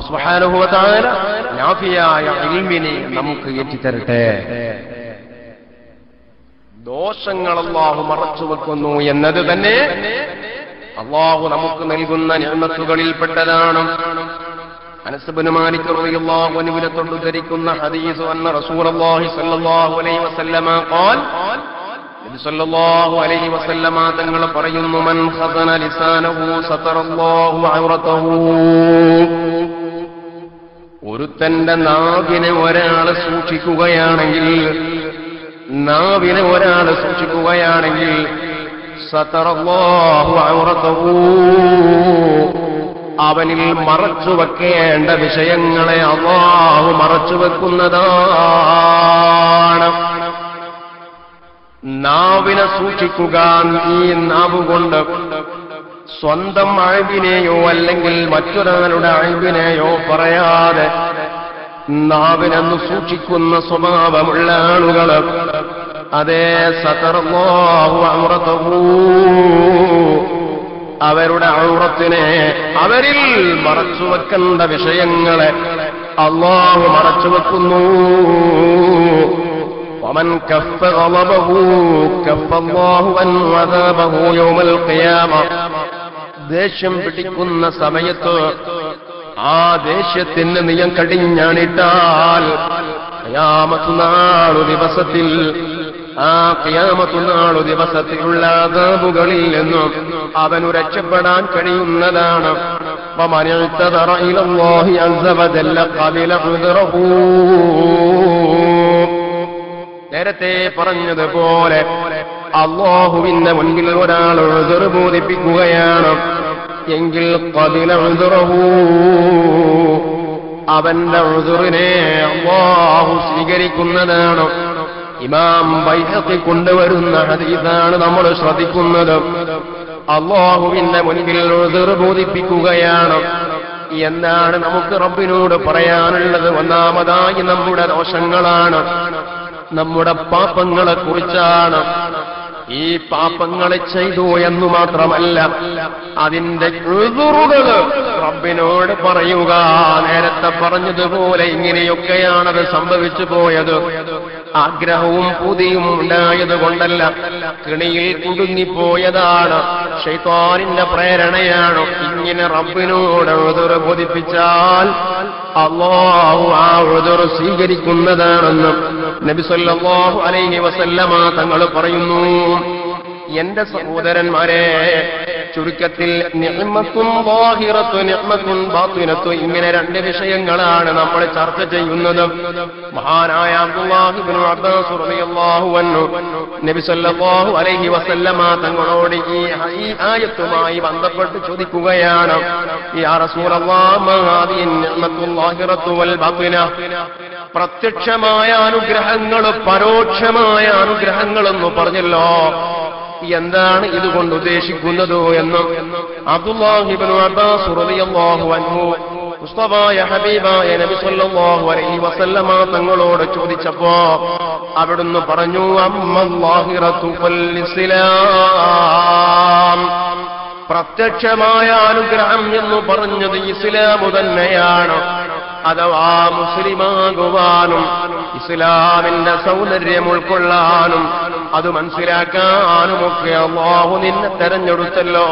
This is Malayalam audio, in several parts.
സുബ്ഹാനഹു വ തആല നാഫിയായ ഇൽമിനെ നമുക്ക് ഏറ്റിത്തരട്ടെ. ദോഷങ്ങൾ അല്ലാഹു മറച്ചു വെക്കുന്നു എന്നത് തന്നെ അല്ലാഹു നമുക്ക് നൽകുന്ന നിഅമത്തുകളിൽപ്പെട്ടതാണ്. അനസ് ഇബ്നു മാലിക് റളിയല്ലാഹു അൻഹുവിനെ തൊട്ട് ധരിക്കുന്ന ഹദീസ് അന്ന റസൂലുള്ളാഹി സ്വല്ലല്ലാഹു അലൈഹി വസല്ലമ ഖാൽ, നബി സ്വല്ലല്ലാഹു അലൈഹി വസല്ലമ തങ്ങൾ പറയുന്നു, മൻ ഖസന ലിസാനഹു സതറല്ലാഹു ഔറതഹു. ഒരുത്തന്റെ നാവിനെ ഒരാൾ സൂക്ഷിക്കുകയാണെങ്കിൽ, സതറല്ലാഹു ഔറതഹു, അവനിൽ മറച്ചു വെക്കേണ്ട വിഷയങ്ങളെ അല്ലാഹു മറച്ചു വെക്കുന്നതാണ്. നാവിനെ സൂക്ഷിക്കുക. ഈ നാവുകൊണ്ട് സ്വന്തം അഴിവിനെയോ അല്ലെങ്കിൽ മറ്റൊരാളുടെ അഴിവിനെയോ പറയാതെ നാവിനെന്ന് സൂക്ഷിക്കുന്ന സ്വഭാവമുള്ള ആളുകൾ, അതേ സതറല്ലാഹു ഔറതഹു, അവരുടെ ഔറത്തിനെ, അവരിൽ മറച്ചു വെക്കേണ്ട വിഷയങ്ങളെ അല്ലാഹു മറച്ചു വെക്കുന്നു. വമൻ കഫ്ഫ ഗളബഹു കഫ്ഫല്ലാഹു അൻഹു അദാബഹു യൗമൽ ഖിയാമ. ദേഷ്യം പിടിക്കുന്ന സമയത്ത് ആ ദേഷ്യത്തിന് നീയം കടിഞ്ഞാണിട്ടാൽ ഖിയാമത്ത് നാളു ദിവസത്തിൽ, ആ ഖിയാമത്ത് നാളു ദിവസത്തിലുള്ള അദാബുകളിൽ നിന്നും അവനു രക്ഷപ്പെടാൻ കഴിയുന്നതാണ്. വമൻ ഇഅ്തദറ ഇലല്ലാഹി അസ്സ വജല്ല ഖബില ഉദ്റഹു. നേരത്തെ പറഞ്ഞതുപോലെ അല്ലാഹുവിന്റെ മുൻപിൽ ഒരാൾ ഉദ്ർ ബോധിപ്പിക്കുകയാണ് എങ്കിൽ ഖബില ഉദ്റഹു, അവന്റെ ഉദ്റിനെ അല്ലാഹു സ്വീകരിക്കുന്നതാണ്. ഇമാം ബൈഹഖി കൊണ്ടുവരുന്ന ഹദീസാണ് നമ്മൾ ശ്രദ്ധിക്കുന്നത്. അല്ലാഹുവിന്റെ മുൻപിൽ ഉദ്ർ ബോധിപ്പിക്കുകയാണ്. എന്താണ് നമുക്ക് റബ്ബിനോട് പറയാനുള്ളത്? ഒന്നാമതായി നമ്മുടെ ദോഷങ്ങളാണ്, നമ്മുടെ പാപങ്ങളെ കുറിച്ചാണ്. ഈ പാപങ്ങളെ ചെയ്തു എന്നു മാത്രമല്ല, അതിന്റെ ഉദ്റുകൾ റബ്ബിനോട് പറയുക. നേരത്തെ പറഞ്ഞതുപോലെ ഇങ്ങനെയൊക്കെയാണത് സംഭവിച്ചു പോയത്. ആഗ്രഹവും പൂതിയും ഉണ്ടായത് കൊണ്ടല്ല, കിണിയിൽ കുടുങ്ങിപ്പോയതാണ്, ശൈത്താനിന്റെ പ്രേരണയാണ്. ഇങ്ങനെ റബ്ബിനോട് ഉദ്റ് ബോധിപ്പിച്ചാൽ അല്ലാഹു ആ ഉദ്റ് സ്വീകരിക്കുന്നതാണെന്ന് നബി സല്ലല്ലാഹു അലൈഹി വസല്ലമ തങ്ങൾ പറയുന്നു. എന്റെ സഹോദരന്മാരെ, ചുരുക്കത്തിൽ നിഅ്മത്തുൻ ളാഹിറത്തു നിഅ്മത്തുൻ ബാത്തിനത്തു, ഇങ്ങനെ രണ്ട് വിഷയങ്ങളാണ് നമ്മൾ ചർച്ച ചെയ്യുന്നത്. മഹാനായ അബ്ദുല്ലാഹി ഇബ്നു അബ്ബാസ് റളിയല്ലാഹു അൻഹു നബി സല്ലല്ലാഹു അലൈഹി വസല്ലമ തങ്ങളോട് ഈ ആയത്തുമായി ബന്ധപ്പെട്ട് ചോദിക്കുകയാണ്, യാ റസൂലല്ലാഹ് മാ ഹാദിഹി നിഅ്മത്തുൽ ളാഹിറത്തു വൽ ബാത്തിന. പ്രത്യക്ഷമായ അനുഗ്രഹങ്ങൾ, പരോക്ഷമായ അനുഗ്രഹങ്ങൾ എന്ന് പറഞ്ഞല്ലോ, എന്താണ് ഇതുകൊണ്ട് ഉദ്ദേശിക്കുന്നത് എന്ന് അബ്ദുല്ലാഹി ഇബ്നു അബ്ബാസ് റളിയല്ലാഹു അൻഹു മുസ്തഫായ ഹബീബായ നബി സല്ലല്ലാഹു അലൈഹി വസല്ലമ തങ്ങളോട് ചോദിച്ചപ്പോ അവിടുന്ന് പറഞ്ഞു, അമ്മല്ലാഹിറതു ഫൽ ഇസ്ലാം. പ്രത്യക്ഷമായ അനുഗ്രഹം എന്ന് പറഞ്ഞത് ഇസ്ലാമു തന്നെയാണ്. അഥവാ മുസ്ലിമാകുവാനും ഇസ്ലാമിന്റെ സൗന്ദര്യം ഉൾക്കൊള്ളാനും അത് മനസ്സിലാക്കാനുമൊക്കെ അല്ലാഹു നിന്നെ തെരഞ്ഞെടുത്തല്ലോ.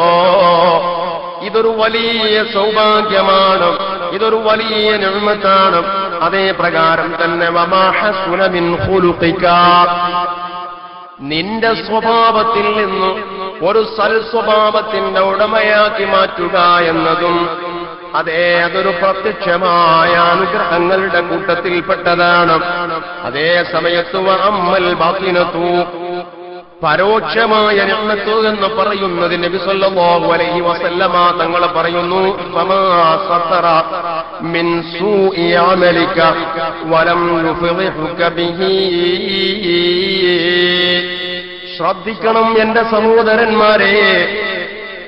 ഇതൊരു വലിയ സൗഭാഗ്യമാണ്, ഇതൊരു വലിയ നിഅ്മത്താണ്. അതേ പ്രകാരം തന്നെ വമാ ഹസ്ന മിൻ ഖുലുഖിക, നിന്റെ സ്വഭാവത്തിൽ നിന്ന് ഒരു സൽസ്വഭാവത്തിന്റെ ഉടമയാക്കി മാറ്റുക എന്നതും അതേ അതൊരു പ്രത്യക്ഷമായ അനുഗ്രഹങ്ങളുടെ കൂട്ടത്തിൽപ്പെട്ടതാണ്. അതേ സമയത്ത് വഅമ്മൽ ബാത്തിനതു, പരോക്ഷമായ നിഅ്മത്ത് എന്ന് പറയുന്നത് നബി സല്ലല്ലാഹു അലൈഹി വസല്ലമ തങ്ങൾ പറയുന്നു, ഫമാ സതറ മിൻ സൂഇ അമലിക വലം യുഫ്ളിഹുക ബിഹി. ശ്രദ്ധിക്കണം എന്റെ സഹോദരന്മാരെ,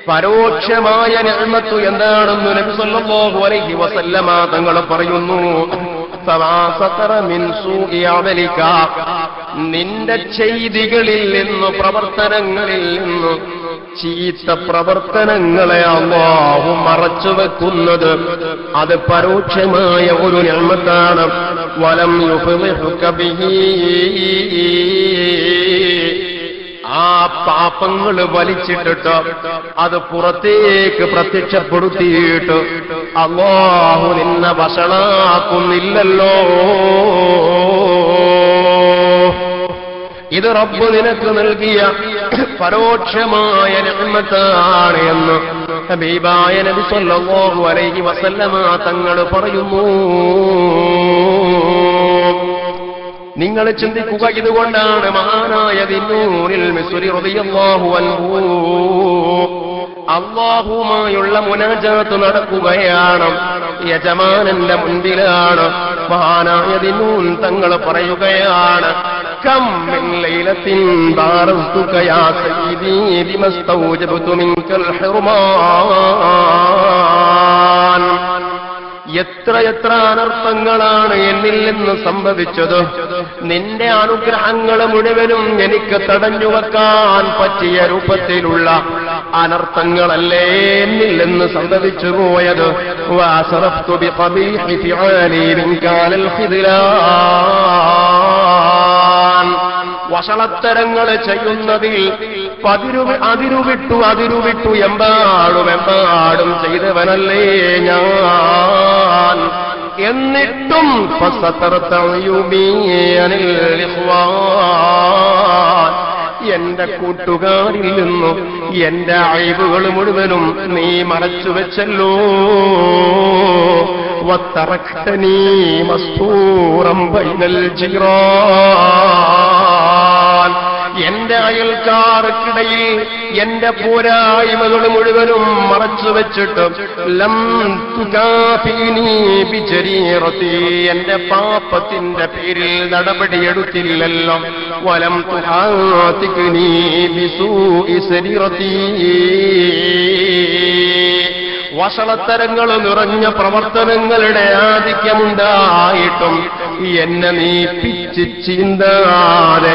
പരോക്ഷമായ നിഅ്മത്ത് എന്താണെന്ന് നബി സല്ലല്ലാഹു അലൈഹി വസല്ലമ തങ്ങൾ പറയുന്നു, ഫമാ സതറ മിൻ സൂഇ അമലിക, നിന്റെ ചെയ്തികളിൽ നിന്ന്, പ്രവർത്തനങ്ങളിൽ നിന്ന് ചീത്ത പ്രവർത്തനങ്ങളെ അല്ലാഹു മറച്ചുവെക്കുന്നത് അത് പരോക്ഷമായ ഒരു നിഅമത്താണ്. വലം യുഫ്ളിഹുക ബിഹി, ആ പാപങ്ങൾ വലിച്ചിട്ടിട്ട് അത് പുറത്തേക്ക് പ്രത്യക്ഷപ്പെടുത്തിയിട്ട് അല്ലാഹു നിന്നെ വഷളാക്കുന്നില്ലല്ലോ. ഇത് റബ്ബ് നിനക്ക് നൽകിയ പരോക്ഷമായ നിഅമത്താണ് എന്ന് ഹബീബായ നബി സല്ലല്ലാഹു അലൈഹി വസല്ലമ തങ്ങൾ പറയുന്നു. നിങ്ങൾ ചിന്തിക്കുക, ഇതുകൊണ്ടാണ് മഹാനായ ദിന്നൂനിൽ മിസ്രി റളിയല്ലാഹു അൻഹു അല്ലാഹുമായുള്ള മുനാജാത്ത് നടക്കുകയാണ്. യജമാനന്റെ മുൻപിലാണ്. മഹാനായ ദിന്നൂൻ തങ്ങൾ പറയുകയാണ്, കം മിൻ ലൈലത്തിൻ ബാറസ്തുക യാ സയ്യിദി ബിമസ്തൗജബ്തു മിൻകൽ ഹിർമാൻ. എത്രയെത്ര അനർത്ഥങ്ങളാണ് എന്നിൽ നിന്ന് സംഭവിച്ചത്. നിന്റെ അനുഗ്രഹങ്ങൾ മുഴുവനും എനിക്ക് തടഞ്ഞു വെക്കാൻ പറ്റിയ രൂപത്തിലുള്ള അനർത്ഥങ്ങളല്ലേ എന്നിൽ നിന്ന് സംഭവിച്ചു പോയത്. വഅസറഫ്തു ബിഖബീഹി ഫിആലി മിൻകാലൽ ഖിദ്ലാൻ. വഷളത്തരങ്ങൾ ചെയ്യുന്നതിൽ അതിരുവിട്ടു എമ്പാടും ചെയ്തവനല്ലേ ഞാൻ. എന്നിട്ടും എന്റെ കൂട്ടുകാരിൽ നിന്നും എന്റെ അയവുകൾ മുഴുവനും നീ മറച്ചു വെച്ചല്ലോ. വത്തറക്തനീ മസ്തൂറം ബൈനൽ ജിറാൻ. എന്റെ അയൽക്കാർക്കിടയിൽ എന്റെ പോരായ്മകൾ മുഴുവനും മറച്ചു വെച്ചിട്ട് ലം തുകാഫീനി ബിജരീറതി, എന്റെ പാപത്തിന്റെ പേരിൽ നടപടിയെടുത്തില്ലല്ലോ. വലം തുഹാതിക്നി ബിസൂഇ സരീറതി. വഷളത്തരങ്ങൾ നിറഞ്ഞ പ്രവർത്തനങ്ങളുടെ ആധിക്യമുണ്ടായിട്ടും എന്നെ നീ പിച്ച് ചീന്താതെ,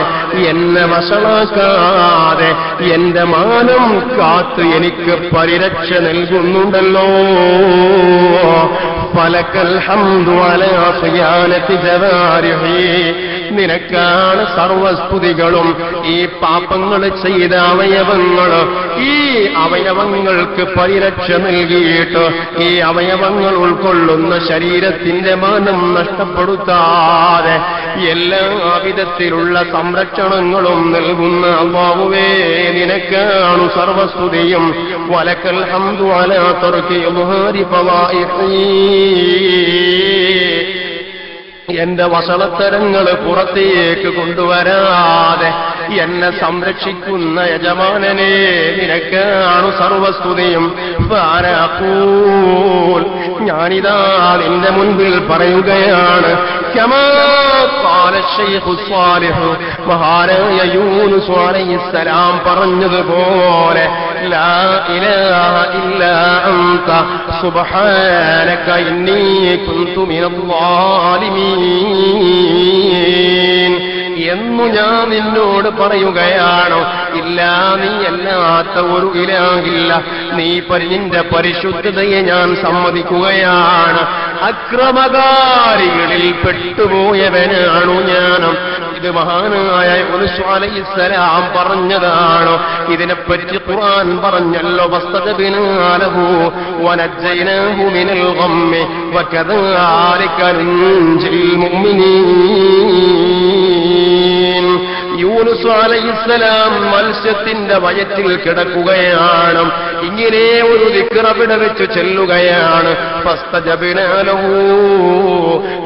എന്നെ വഷളാക്കാതെ, എന്റെ മാനം കാത്ത് എനിക്ക് പരിരക്ഷ നൽകുന്നുണ്ടല്ലോ. ഫലക്കൽ ഹംദു അലാ ഖിയാനതി ജവാരിഹി. നിനക്കാണ് സർവസ്തുതികളും. ഈ പാപങ്ങൾ ചെയ്ത അവയവങ്ങൾ, ഈ അവയവങ്ങൾക്ക് പരിരക്ഷ നൽകിയിട്ട് ഈ അവയവങ്ങൾ ഉൾക്കൊള്ളുന്ന ശരീരത്തിന്റെ മാനം നഷ്ടപ്പെടുത്താതെ എല്ലാ വിധത്തിലുള്ള സംരക്ഷണങ്ങളും നൽകുന്ന അല്ലാഹുവേ, നിനക്കാണ് സർവസ്തുതിയും. വലക്കൽ ഹംദു അലാ തർകി ഇദ്ഹാരി ഫവായിഹി. എന്റെ വഷളത്തരങ്ങൾ പുറത്തേക്ക് കൊണ്ടുവരാതെ എന്നെ സംരക്ഷിക്കുന്ന യജമാനനെ, നിനക്കാണ് സർവസ്തുതിയും. ഞാനിതാ നിന്റെ മുൻപിൽ പറയുകയാണ്, കമാ ഖാല ശൈഖു സ്വാലിഹ്, മഹാനായ യൂനുസ് അലൈഹിസ്സലാം പറഞ്ഞതുപോലെ, ലാ ഇലാഹ ഇല്ലാ അൻത സുബ്ഹാനക ഇന്നി കുൻതു മിനൽ ളാലിമീൻ എന്നു ഞാൻ നിന്നോട് പറയുകയാണോ? ഇല്ല, നീ അല്ലാത്ത ഒരു ഇലാഹില്ല. നിന്റെ പരിശുദ്ധതയെ ഞാൻ സമ്മതിക്കുകയാണ്. അക്രമകാരികളിൽ പെട്ടുപോയവനാണു ഞാനും. ഇത് മഹാനായ യൂനുസ് അലൈഹിസ്സലാം പറഞ്ഞതാണോ? ഇതിനെപ്പറ്റി ഖുർആൻ പറഞ്ഞല്ലോ, വസ്തജബ്നാ ലഹു വനജ്ജയ്നാഹു മിനൽ ഗമ്മി വകദാലിക നുൻജിൽ മുഅ്മിനീൻ. യൂനുസ് അലൈഹിസ്സലാം മത്സ്യത്തിന്റെ വയറ്റിൽ കിടക്കുകയാണ്. ഇങ്ങനെ ഒരു ദിക്ർ അവിടെ വെച്ച് ചെല്ലുകയാണ്. ഫസ്തജബ്നാ ലഹു,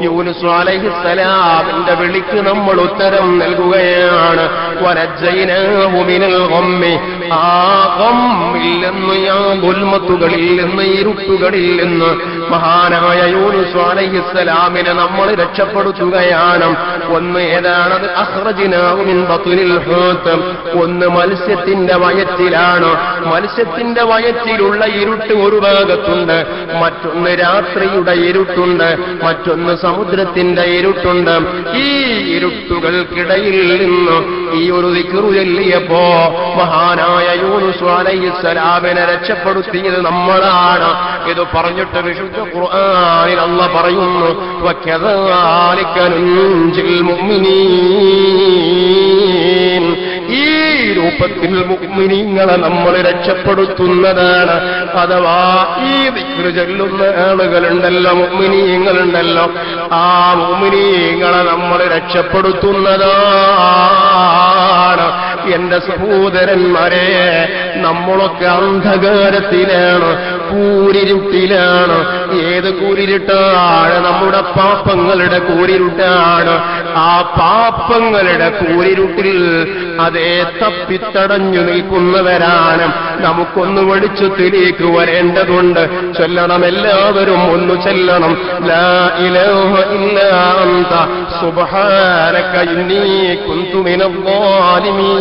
യൂനുസ് അലൈഹിസ്സലാമിന്റെ വിളിക്ക് നമ്മൾ ഉത്തരം നൽകുകയാണ്. വനജ്ജയ്നാഹു മിനൽ ഗമ്മി, ആ ഗമ്മിൽ നിന്ന്, ആ ദുൽമത്തുകളിൽ നിന്ന്, ഇരുട്ടുകളിൽ നിന്ന് മഹാനായ യൂനുസ് അലൈഹിസ്സലാമിനെ നമ്മൾ രക്ഷപ്പെടുത്തുകയാണ്. ഒന്ന് ഏതാണത്? അഖ്റജ്നാഹു മിൻ ബത്നിൽ ഹൂത്ത്. ഒന്ന് മത്സ്യത്തിന്റെ വയറ്റിലാണ്. മത്സ്യത്തിന്റെ വയറ്റിലുള്ള ഇരുട്ട് ഒരു ഭാഗത്തുണ്ട്, മറ്റൊന്ന് രാത്രിയുടെ ഇരുട്ടുണ്ട്, മറ്റൊന്ന് സമുദ്രത്തിന്റെ ഇരുട്ടുണ്ട്. ഈ ഇരുട്ടുകൾക്കിടയിൽ നിന്ന് ഈ ഒരു ദിക്റ് ചൊല്ലിയപ്പോ മഹാനായ യൂനുസ് അലൈഹിസ്സലാമിനെ രക്ഷപ്പെടുത്തിയത് നമ്മളാണ്. ഇത് പറഞ്ഞിട്ട് വിശുദ്ധ ഖുർആനിൽ അല്ലാഹ് പറയുന്നു, വകദാലിക നുൻജിൽ മുഅ്മിനീൻ. ഈ രൂപത്തിൽ മുഅ്മിനീങ്ങളെ നമ്മൾ രക്ഷപ്പെടുത്തുന്നതാണ്. അഥവാ ഈ ദിക്റ് ചൊല്ലുന്ന ആളുകളുണ്ടല്ലോ, മുഅ്മിനീങ്ങളുണ്ടല്ലോ, ആ മുഅ്മിനീങ്ങളെ നമ്മൾ രക്ഷപ്പെടുത്തുന്നതാണ്. എന്റെ സഹോദരന്മാരെ, നമ്മളൊക്കെ അന്ധകാരത്തിലാണ്, കൂരിരുട്ടിലാണ്. ഏത് കൂരിരുട്ടാണ്? നമ്മുടെ പാപങ്ങളുടെ കൂരിരുട്ടാണ്. ആ പാപങ്ങളുടെ കൂരിരുട്ടിൽ അതേ തപ്പിത്തടഞ്ഞു നിൽക്കുന്നവരാണ്. നമുക്കൊന്ന് വെളിച്ചത്തിലേക്ക് വരേണ്ടതുണ്ട്. ചൊല്ലണം, എല്ലാവരും ഒന്ന് ചൊല്ലണം, ലാ ഇലാഹ ഇല്ലാ അൻത സുബ്ഹാനക ഇന്നി കുന്തു മിനൽ ളാലിമീൻ.